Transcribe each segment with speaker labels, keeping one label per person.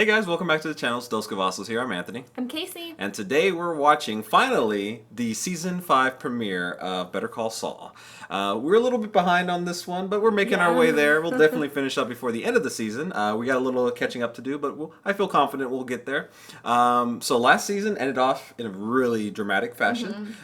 Speaker 1: Hey guys, welcome back to the channel. Still Scavassos here. I'm Anthony.
Speaker 2: I'm Casey.
Speaker 1: And today we're watching, finally, the Season 5 premiere of Better Call Saul. We're a little bit behind on this one, but we're making our way there. We'll definitely finish up before the end of the season. We got a little catching up to do, but I feel confident we'll get there. So last season ended off in a really dramatic fashion.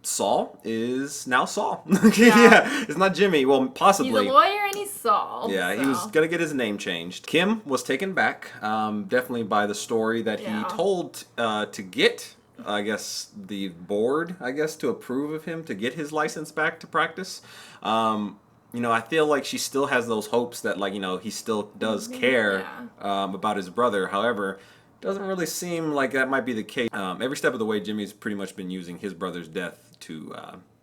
Speaker 1: Saul is now Saul. Yeah, it's not Jimmy. Well, possibly.
Speaker 2: He's a lawyer and he's Saul.
Speaker 1: Yeah,
Speaker 2: so.
Speaker 1: He was going to get his name changed. Kim was taken back, definitely by the story that he told to get, I guess, the board, to approve of him to get his license back to practice. You know, I feel like she still has those hopes that, like, you know, he still does care about his brother. However, doesn't really seem like that might be the case. Every step of the way, Jimmy's pretty much been using his brother's death to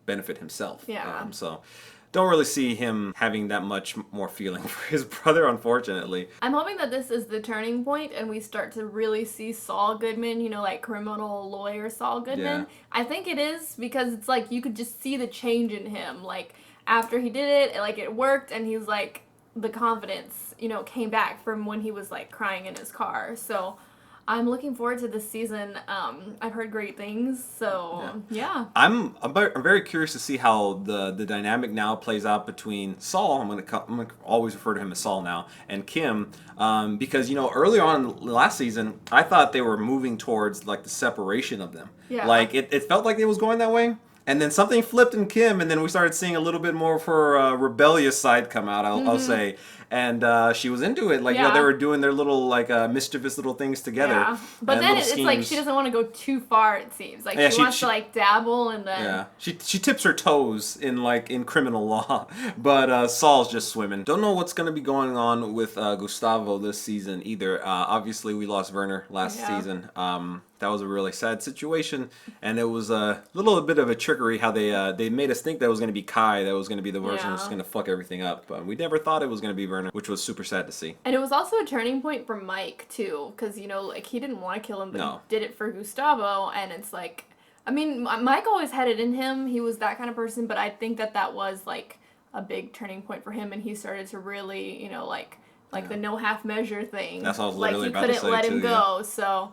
Speaker 1: benefit himself.
Speaker 2: Yeah.
Speaker 1: So don't really see him having that much more feeling for his brother, unfortunately.
Speaker 2: I'm hoping that this is the turning point and we start to really see Saul Goodman, you know, like criminal lawyer Saul Goodman.
Speaker 1: Yeah.
Speaker 2: I think it is because it's like you could just see the change in him. Like after he did it, like it worked and he's like the confidence, you know, came back from when he was like crying in his car. So I'm looking forward to this season. I've heard great things, so yeah.
Speaker 1: I'm very curious to see how the dynamic now plays out between Saul. I'm gonna always refer to him as Saul now, and Kim, because you know early on last season I thought they were moving towards like the separation of them.
Speaker 2: Yeah.
Speaker 1: Like it felt like it was going that way. And then something flipped in Kim, and then we started seeing a little bit more of her rebellious side come out, I'll say. And she was into it. Like, you know, they were doing their little, like, mischievous little things together.
Speaker 2: Yeah. But then it's like she doesn't want to go too far, it seems. Like, she wants to, like, dabble and then...
Speaker 1: Yeah. She tips her toes in criminal law. But Saul's just swimming. Don't know what's going to be going on with Gustavo this season either. Obviously, we lost Werner last season. That was a really sad situation, and it was a little bit of a trickery how they made us think that it was going to be Kai that was going to be the person that's going to fuck everything up. But we never thought it was going to be Werner, which was super sad to see.
Speaker 2: And it was also a turning point for Mike, too, because, you know, like, he didn't want to kill him, but he did it for Gustavo, and it's like, I mean, Mike always had it in him. He was that kind of person, but I think that was, like, a big turning point for him, and he started to really, you know, like the no half measure thing.
Speaker 1: That's what I was literally
Speaker 2: about to say, let him go, so...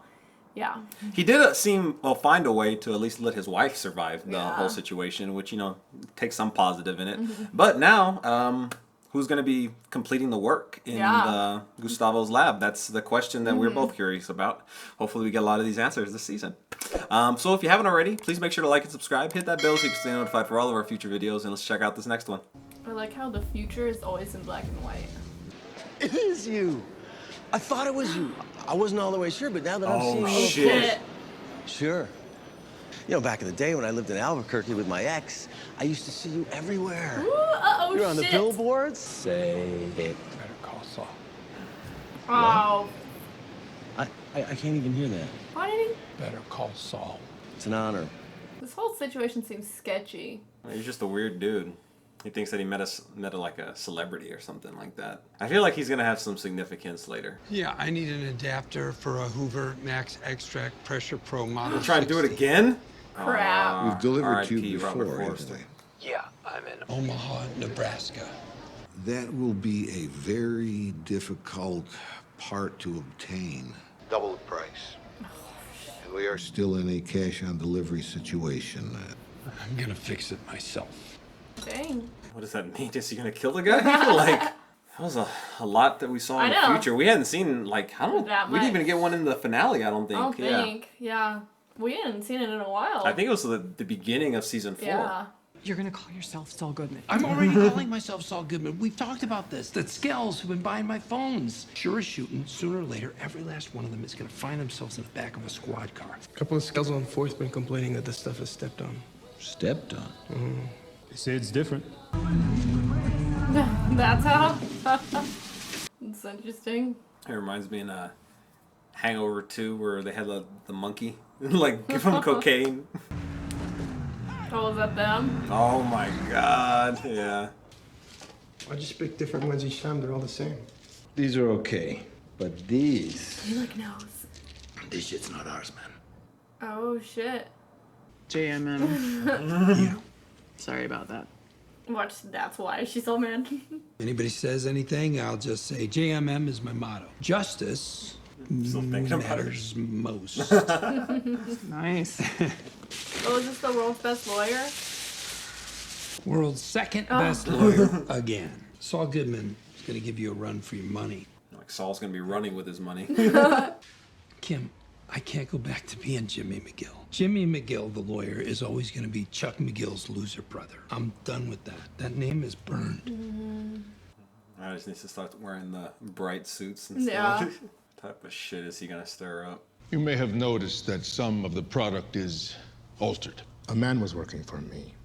Speaker 2: Yeah.
Speaker 1: He did find a way to at least let his wife survive the whole situation, which, you know, takes some positive in it. But now, who's going to be completing the work in Gustavo's lab? That's the question that we're both curious about. Hopefully we get a lot of these answers this season. So if you haven't already, please make sure to like and subscribe. Hit that bell so you can stay notified for all of our future videos. And let's check out this next one.
Speaker 2: I like how the future is always in black and white.
Speaker 3: It is you. I thought it was you. I wasn't all the way sure, but now that I'm seeing you...
Speaker 1: Shit.
Speaker 3: Sure. You know, back in the day when I lived in Albuquerque with my ex, I used to see you everywhere.
Speaker 2: Ooh,
Speaker 3: You're on the billboards. Say it.
Speaker 4: Better Call Saul.
Speaker 2: Oh.
Speaker 3: I can't even hear that.
Speaker 2: Why did he?
Speaker 4: Better Call Saul.
Speaker 3: It's an honor.
Speaker 2: This whole situation seems sketchy.
Speaker 1: He's just a weird dude. He thinks that he met like a celebrity or something like that. I feel like he's gonna have some significance later.
Speaker 4: Yeah, I need an adapter for a Hoover Max Extract Pressure Pro model.
Speaker 1: We'll try and do it again?
Speaker 2: Crap.
Speaker 5: We've delivered to you
Speaker 1: Robert
Speaker 5: before,
Speaker 1: Forster.
Speaker 5: Anthony.
Speaker 4: Yeah, I'm in Omaha, Nebraska.
Speaker 5: That will be a very difficult part to obtain. Double the price. And we are still in a cash-on-delivery situation.
Speaker 4: I'm gonna fix it myself.
Speaker 2: Dang.
Speaker 1: What does that mean? Is he gonna kill the guy? Like, that was a lot that we saw in the future. We hadn't seen, like, we didn't even get one in the finale, I don't think.
Speaker 2: I don't think. Yeah. We hadn't seen it in a while.
Speaker 1: I think it was the beginning of season 4.
Speaker 2: Yeah.
Speaker 6: You're gonna call yourself Saul Goodman.
Speaker 7: I'm already calling myself Saul Goodman. We've talked about this. The Skells who've been buying my phones. Sure as shooting, sooner or later, every last one of them is gonna find themselves in the back of a squad car.
Speaker 8: A couple of Skells on 4th been complaining that this stuff is stepped on.
Speaker 5: Stepped on?
Speaker 9: They say it's different.
Speaker 2: That's how? It's interesting.
Speaker 1: It reminds me in Hangover 2 where they had the monkey, like, give him cocaine.
Speaker 2: Oh, was that them?
Speaker 1: Oh my god, yeah.
Speaker 8: I just pick different ones each time. They're all the same.
Speaker 5: These are okay, but these...
Speaker 2: He like knows.
Speaker 5: This shit's not ours, man.
Speaker 2: Oh, shit.
Speaker 6: JMM.
Speaker 8: Yeah.
Speaker 6: Sorry about that.
Speaker 2: Watch, that's why she's so mad.
Speaker 7: Anybody says anything, I'll just say JMM is my motto. Justice
Speaker 1: Still thinking about it.
Speaker 7: matters most.
Speaker 6: Nice.
Speaker 2: Oh, is this the world's best lawyer?
Speaker 7: World's second best lawyer again. Saul Goodman is going to give you a run for your money.
Speaker 1: Like Saul's gonna be running with his money.
Speaker 7: Kim, I can't go back to being Jimmy McGill. Jimmy McGill, the lawyer, is always going to be Chuck McGill's loser brother. I'm done with that. That name is burned.
Speaker 1: I just need to start wearing the bright suits and stuff.
Speaker 2: Yeah.
Speaker 1: What type of shit is he gonna stir up?
Speaker 5: You may have noticed that some of the product is altered.
Speaker 10: A man was working for me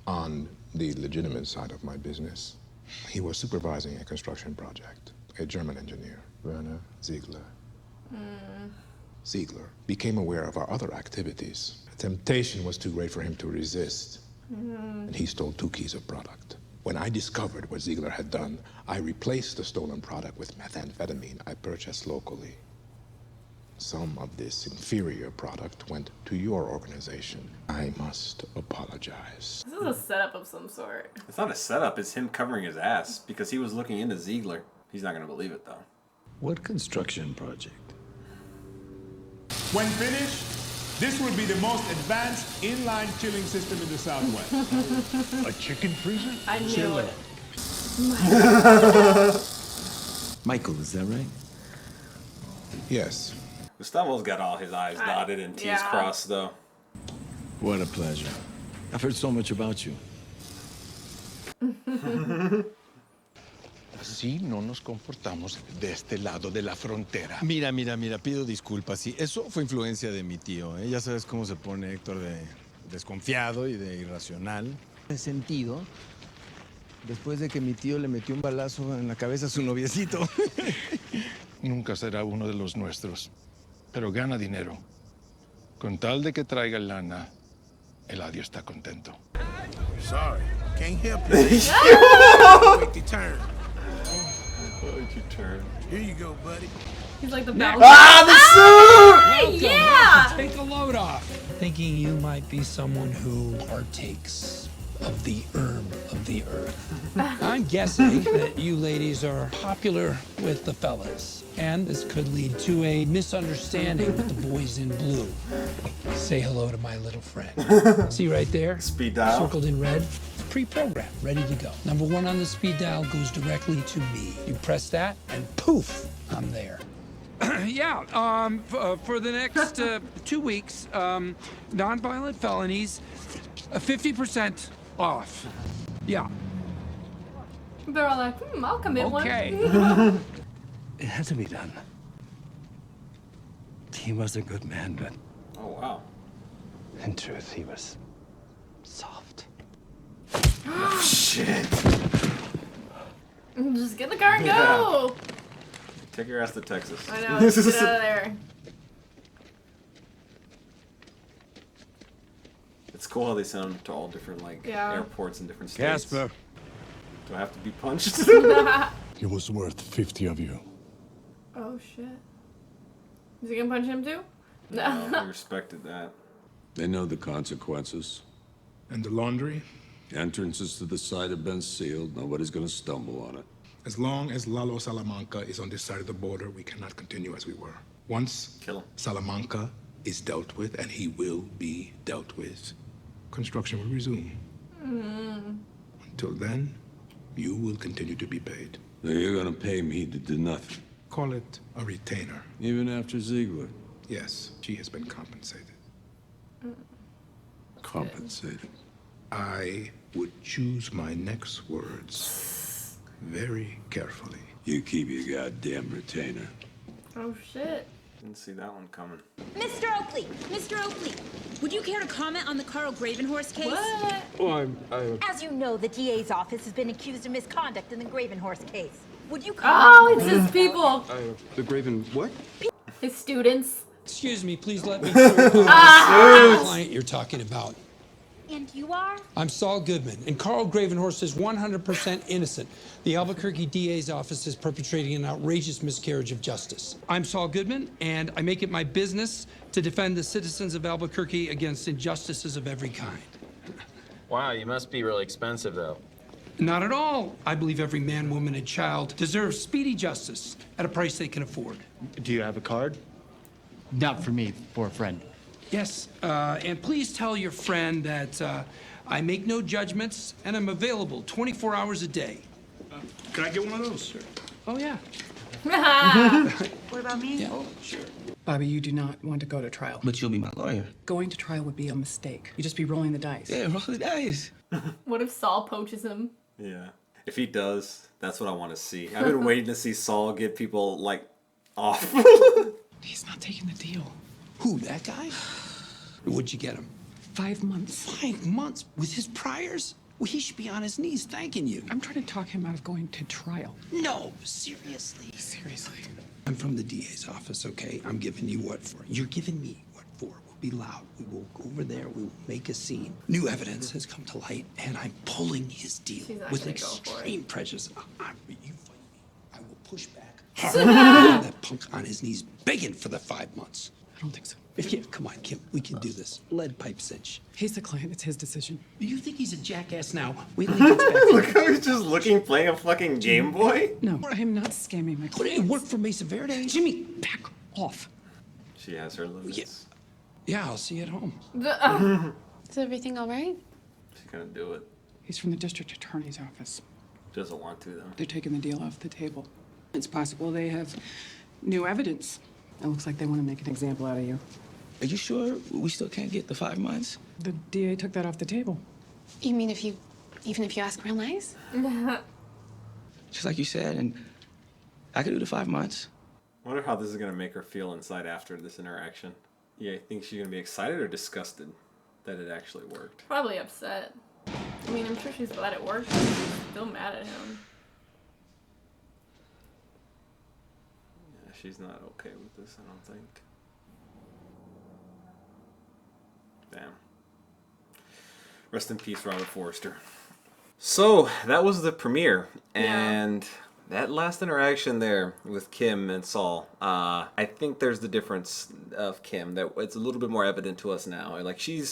Speaker 10: on the legitimate side of my business. He was supervising a construction project, a German engineer, Werner Ziegler. Ziegler became aware of our other activities. The temptation was too great for him to resist, and he stole 2 keys of product. When I discovered what Ziegler had done, I replaced the stolen product with methamphetamine I purchased locally. Some of this inferior product went to your organization. I must apologize.
Speaker 2: This is a setup of some sort.
Speaker 1: It's not a setup, it's him covering his ass because he was looking into Ziegler. He's not gonna believe it though.
Speaker 11: What construction project?
Speaker 9: When finished, this will be the most advanced inline chilling system in the Southwest.
Speaker 11: A chicken freezer?
Speaker 2: I knew it.
Speaker 11: Michael, is that right?
Speaker 10: Yes.
Speaker 1: Gustavo's got all his I's dotted and T's crossed though.
Speaker 11: What a pleasure. I've heard so much about you.
Speaker 12: Así no nos comportamos de este lado de la frontera.
Speaker 11: Mira, pido disculpas. Sí, eso fue influencia de mi tío, ¿eh? Ya sabes cómo se pone Héctor de desconfiado y de irracional. En sentido, después de que mi tío le metió un balazo en la cabeza a su noviecito.
Speaker 12: Nunca será uno de los nuestros, pero gana dinero. Con tal de que traiga lana, Eladio está contento.
Speaker 5: Sorry, can't help you. Wait your turn.
Speaker 1: Wait your turn.
Speaker 5: Here you go, buddy.
Speaker 2: He's like the bouncer.
Speaker 7: Welcome.
Speaker 2: Yeah!
Speaker 7: Take the load off. Thinking you might be someone who partakes of the herb of the earth. I'm guessing that you ladies are popular with the fellas, and this could lead to a misunderstanding with the boys in blue. Say hello to my little friend. See right there?
Speaker 1: Speed dial.
Speaker 7: Circled in red. It's pre-programmed, ready to go. Number 1 on the speed dial goes directly to me. You press that, and poof, I'm there. For the next 2 weeks, nonviolent felonies, 50% off. Yeah.
Speaker 2: They're all like, I'll commit one.
Speaker 11: It had to be done. He was a good man, but
Speaker 1: Oh wow.
Speaker 11: in truth, he was soft.
Speaker 1: Shit.
Speaker 2: Just get in the car and go.
Speaker 1: Take your ass to Texas.
Speaker 2: I know. Get out of there.
Speaker 1: It's cool how they send them to all different airports in different states.
Speaker 11: Casper.
Speaker 1: Do I have to be punched?
Speaker 9: It was worth 50 of you.
Speaker 2: Oh shit. Is he gonna punch him too?
Speaker 1: No, I respected that.
Speaker 13: They know the consequences.
Speaker 10: And the laundry?
Speaker 13: Entrances to the site have been sealed. Nobody's gonna stumble on it.
Speaker 10: As long as Lalo Salamanca is on this side of the border, we cannot continue as we were. Once
Speaker 1: Kill him.
Speaker 10: Salamanca is dealt with, and he will be dealt with, construction will resume. Until then, you will continue to be paid.
Speaker 13: Now you're gonna pay me to do nothing.
Speaker 10: Call it a retainer.
Speaker 13: Even after Ziegler.
Speaker 10: Yes, she has been compensated.
Speaker 13: Compensated.
Speaker 10: I would choose my next words very carefully.
Speaker 13: You keep your goddamn retainer.
Speaker 2: Oh shit.
Speaker 1: Didn't see that one coming.
Speaker 14: Mr. Oakley, would you care to comment on the Carl Gravenhorst case?
Speaker 2: What?
Speaker 8: Well,
Speaker 14: As you know, the DA's office has been accused of misconduct in the Gravenhorst case. Would you
Speaker 2: Oh, it's his people.
Speaker 8: the Graven what?
Speaker 2: His students.
Speaker 7: Excuse me, please let me through. The client you're talking about.
Speaker 14: And you are?
Speaker 7: I'm Saul Goodman, and Carl Gravenhorst is 100% innocent. The Albuquerque DA's office is perpetrating an outrageous miscarriage of justice. I'm Saul Goodman, and I make it my business to defend the citizens of Albuquerque against injustices of every kind.
Speaker 15: Wow, you must be really expensive, though.
Speaker 7: Not at all. I believe every man, woman, and child deserves speedy justice at a price they can afford.
Speaker 15: Do you have a card? Not for me, for a friend.
Speaker 7: Yes, and please tell your friend that I make no judgments and I'm available 24 hours a day.
Speaker 9: Can I get one of those, sir?
Speaker 7: Oh, yeah.
Speaker 16: What about me?
Speaker 7: Yeah. Oh, sure.
Speaker 6: Bobby, you do not want to go to trial.
Speaker 3: But you'll be my lawyer.
Speaker 6: Going to trial would be a mistake. You'd just be rolling the dice.
Speaker 3: Yeah, roll the dice.
Speaker 2: What if Saul poaches him?
Speaker 1: Yeah. If he does, that's what I want to see. I've been waiting to see Saul get people, like, off.
Speaker 6: He's not taking the deal.
Speaker 7: Who, that guy? What'd you get him?
Speaker 6: 5 months.
Speaker 7: 5 months? With his priors? Well, he should be on his knees thanking you.
Speaker 6: I'm trying to talk him out of going to trial.
Speaker 7: No, seriously.
Speaker 6: Seriously.
Speaker 7: I'm from the DA's office, okay? I'm giving you what for. You're giving me what for. We'll be loud. We will go over there. We will make a scene. New evidence has come to light, and I'm pulling his deal with extreme prejudice. You fight me. I will push back hard. That punk on his knees begging for the 5 months.
Speaker 6: I don't think so.
Speaker 7: Yeah, come on, Kim. We can do this. Lead pipe cinch.
Speaker 6: He's the client. It's his decision.
Speaker 7: You think he's a jackass now? Wait till he gets back.
Speaker 1: Look how he's just looking, playing a fucking Game Boy.
Speaker 6: No, I am not scamming my clients.
Speaker 7: It worked for Mesa Verde.
Speaker 6: Jimmy, back off.
Speaker 1: She has her limits.
Speaker 7: Yeah, I'll see you at home.
Speaker 17: Is everything all right?
Speaker 1: She's gonna do it.
Speaker 6: He's from the district attorney's office.
Speaker 1: Doesn't want to, though.
Speaker 6: They're taking the deal off the table. It's possible they have new evidence. It looks like they want to make an example out of you.
Speaker 3: Are you sure we still can't get the 5 months?
Speaker 6: The DA took that off the table.
Speaker 17: You mean even if you ask real nice?
Speaker 3: Just like you said, and I could do the 5 months.
Speaker 1: I wonder how this is gonna make her feel inside after this interaction. Yeah, I think she's gonna be excited or disgusted that it actually worked.
Speaker 2: Probably upset. I mean, I'm sure she's glad it worked, but she's still mad at him.
Speaker 1: Yeah, she's not okay with this, I don't think. Damn. Rest in peace, Robert Forster. So, that was the premiere, and that last interaction there with Kim and Saul, I think there's the difference of Kim, that it's a little bit more evident to us now. Like, she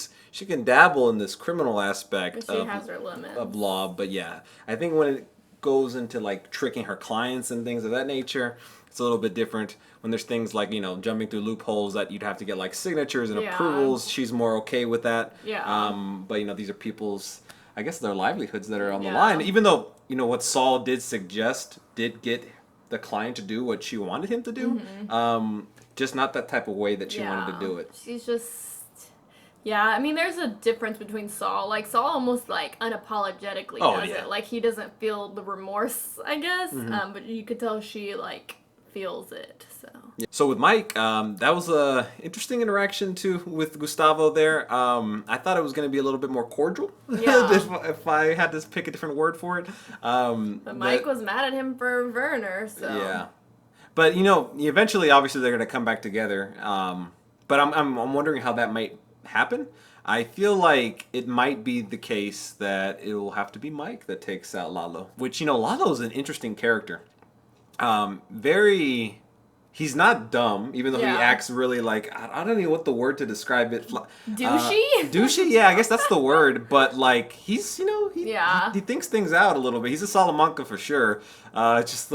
Speaker 1: can dabble in this criminal aspect
Speaker 2: But she has her limits.
Speaker 1: of law, but yeah, I think when it goes into, like, tricking her clients and things of that nature, it's a little bit different. When there's things like, you know, jumping through loopholes that you'd have to get, like, signatures and approvals, she's more okay with that.
Speaker 2: Yeah.
Speaker 1: But, you know, these are people's, I guess, their livelihoods that are on the line. Even though, you know, what Saul did suggest did get the client to do what she wanted him to do. Just not that type of way that she wanted to do it.
Speaker 2: She's just... Yeah, I mean, there's a difference between Saul. Like, Saul almost, like, unapologetically does it. Like, he doesn't feel the remorse, I guess. But you could tell she, like, feels it, so...
Speaker 1: Yeah. So with Mike, that was a interesting interaction too with Gustavo there. I thought it was going to be a little bit more cordial.
Speaker 2: Yeah.
Speaker 1: if I had to pick a different word for it.
Speaker 2: But Mike was mad at him for Werner, so...
Speaker 1: Yeah. But, you know, eventually, obviously, they're going to come back together. But I'm wondering how that might happen. I feel like it might be the case that it will have to be Mike that takes out Lalo. Which, you know, Lalo's an interesting character. He's not dumb, even though he acts really like, I don't know what the word to describe it.
Speaker 2: Douchey?
Speaker 1: Douchey? Yeah, I guess that's the word. But, like, he's, you know, he thinks things out a little bit. He's a Salamanca for sure. It's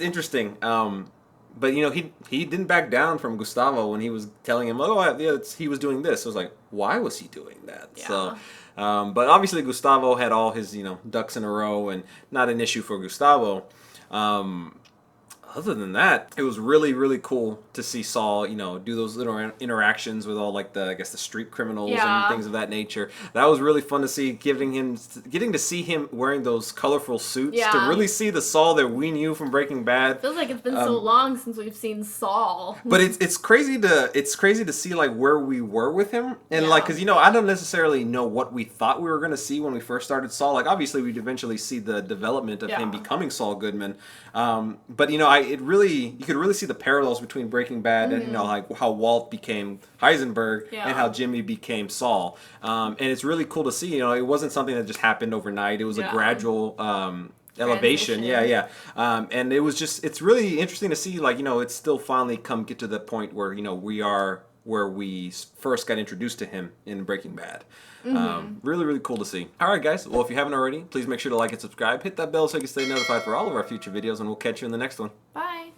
Speaker 1: interesting. But, you know, he didn't back down from Gustavo when he was telling him, he was doing this. So it was like, why was he doing that?
Speaker 2: Yeah.
Speaker 1: So, but obviously Gustavo had all his, you know, ducks in a row and not an issue for Gustavo. Other than that, it was really, really cool to see Saul, you know, do those little interactions with all, like, the street criminals and things of that nature. That was really fun to see, getting to see him wearing those colorful suits, to really see the Saul that we knew from Breaking Bad.
Speaker 2: Feels like it's been so long since we've seen Saul.
Speaker 1: But it's crazy to see, like, where we were with him, and like, because, you know, I don't necessarily know what we thought we were going to see when we first started Saul. Like, obviously we'd eventually see the development of him becoming Saul Goodman, but, you know, you could really see the parallels between Breaking Bad and, you know, like how Walt became Heisenberg and how Jimmy became Saul. And it's really cool to see. You know, it wasn't something that just happened overnight. It was a gradual elevation. And it was just, it's really interesting to see, like, you know, it's still finally get to the point where, you know, we are where we first got introduced to him in Breaking Bad.
Speaker 2: Mm-hmm.
Speaker 1: Really, really cool to see. All right, guys. Well, if you haven't already, please make sure to like and subscribe. Hit that bell so you can stay notified for all of our future videos, and we'll catch you in the next one.
Speaker 2: Bye.